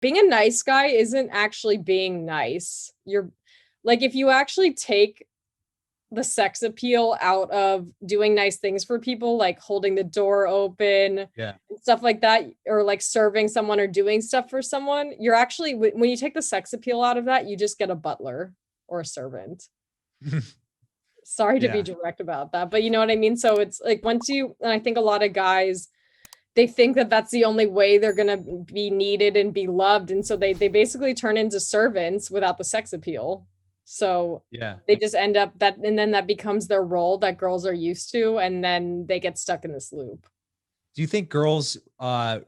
being a nice guy isn't actually being nice. You're like, if you actually take the sex appeal out of doing nice things for people, like holding the door open, Yeah. stuff like that, or like serving someone or doing stuff for someone, you're actually, when you take the sex appeal out of that, you just get a butler or a servant. Sorry to be Yeah. direct about that, but you know what I mean? So it's like, and I think a lot of guys, they think that that's the only way they're going to be needed and be loved. And so they basically turn into servants without the sex appeal. So Yeah. they just end up that, and then that becomes their role that girls are used to. And then they get stuck in this loop. Do you think girls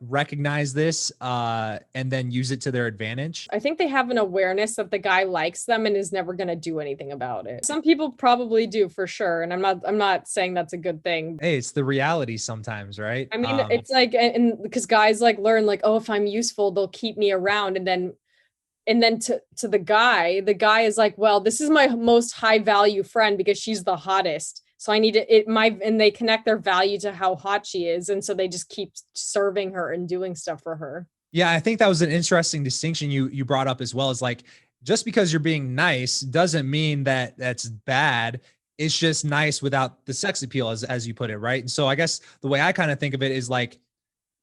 recognize this and then use it to their advantage? I think they have an awareness that the guy likes them and is never going to do anything about it. Some people probably do for sure. And I'm not saying that's a good thing. Hey, it's the reality sometimes, right? I mean, it's like, and because guys like learn like, oh, if I'm useful, they'll keep me around. And then to the guy is like, well, this is my most high value friend because she's the hottest. So I need and they connect their value to how hot she is. And so they just keep serving her and doing stuff for her. Yeah, I think that was an interesting distinction you brought up as well. Is like, just because you're being nice doesn't mean that that's bad. It's just nice without the sex appeal, as you put it, right? And so I guess the way I kind of think of it is like,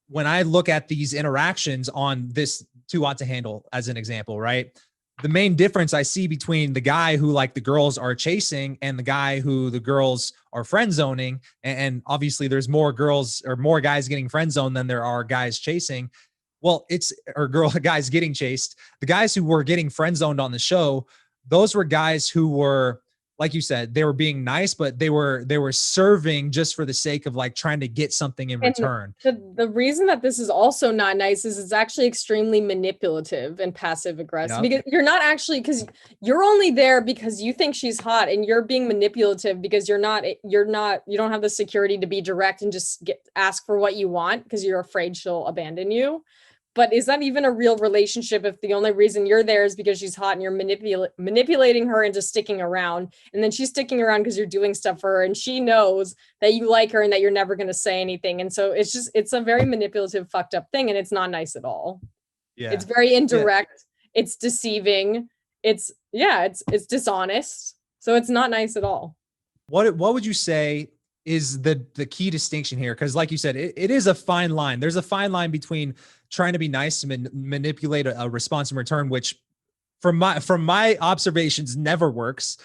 when I look at these interactions on this Too Hot to Handle as an example, right? The main difference I see between the guy who like the girls are chasing and the guy who the girls are friend zoning, and obviously there's more girls or more guys getting friend zoned than there are guys chasing. Well, guys getting chased. The guys who were getting friend zoned on the show, those were guys who were, like you said, they were being nice, but they were serving just for the sake of like trying to get something in return. The reason that this is also not nice is it's actually extremely manipulative and passive aggressive, because you're not actually, because you're only there because you think she's hot, and you're being manipulative because you don't have the security to be direct and just ask for what you want because you're afraid she'll abandon you. But is that even a real relationship if the only reason you're there is because she's hot and you're manipulating her into sticking around, and then she's sticking around because you're doing stuff for her, and she knows that you like her and that you're never going to say anything. And so it's a very manipulative, fucked up thing, and it's not nice at all. Yeah. It's very indirect. Yeah. It's deceiving. It's dishonest. So it's not nice at all. What would you say is the key distinction here? Because like you said, it is a fine line. There's a fine line between trying to be nice and manipulate a response in return, which from my observations never works,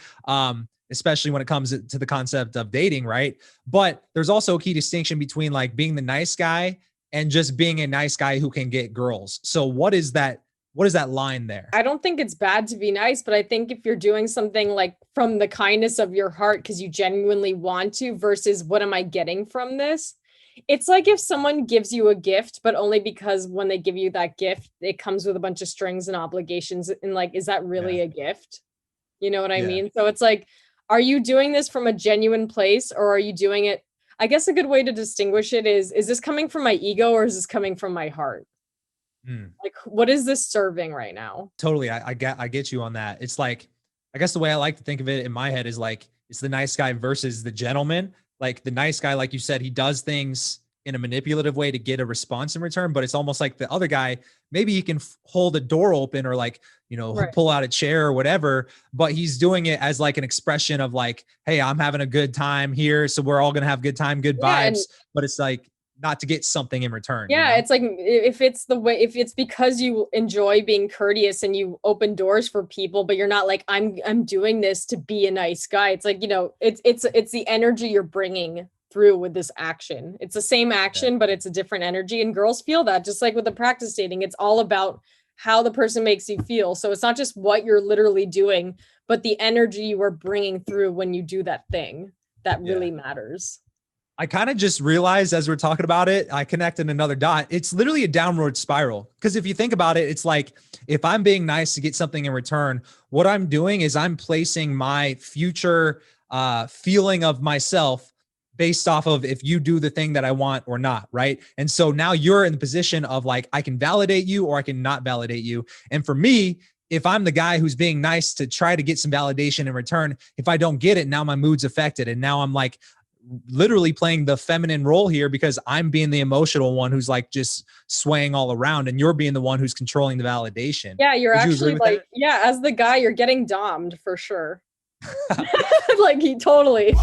especially when it comes to the concept of dating, right? But there's also a key distinction between like being the nice guy and just being a nice guy who can get girls. So what is that line there? I don't think it's bad to be nice, but I think if you're doing something like from the kindness of your heart because you genuinely want to, versus what am I getting from this? It's like if someone gives you a gift, but only because when they give you that gift, it comes with a bunch of strings and obligations. And like, is that really a gift? You know what I mean? So it's like, are you doing this from a genuine place, or are you doing it? I guess a good way to distinguish it is this coming from my ego or is this coming from my heart? Like, what is this serving right now? Totally. I get you on that. It's like, I guess the way I like to think of it in my head is like, it's the nice guy versus the gentleman. Like the nice guy, like you said, he does things in a manipulative way to get a response in return, but it's almost like the other guy, maybe he can hold a door open or like, pull out a chair or whatever, but he's doing it as like an expression of like, hey, I'm having a good time here. So we're all going to have good time, good vibes, but it's like, not to get something in return. Yeah, it's like if it's because you enjoy being courteous and you open doors for people, but you're not like, I'm doing this to be a nice guy. It's like, it's the energy you're bringing through with this action. It's the same action, but it's a different energy. And girls feel that, just like with the practice dating, it's all about how the person makes you feel. So it's not just what you're literally doing, but the energy you are bringing through when you do that thing that really matters. I kind of just realized as we're talking about it, I connected another dot. It's literally a downward spiral. Because if you think about it, it's like, if I'm being nice to get something in return, what I'm doing is I'm placing my future feeling of myself based off of if you do the thing that I want or not, right? And so now you're in the position of like, I can validate you or I can not validate you. And for me, if I'm the guy who's being nice to try to get some validation in return, if I don't get it, now my mood's affected. And now I'm like literally playing the feminine role here because I'm being the emotional one who's like just swaying all around, and you're being the one who's controlling the validation. Yeah, you're Would you actually agree with like, that? yeah, as the guy, you're getting dommed for sure. Like he totally.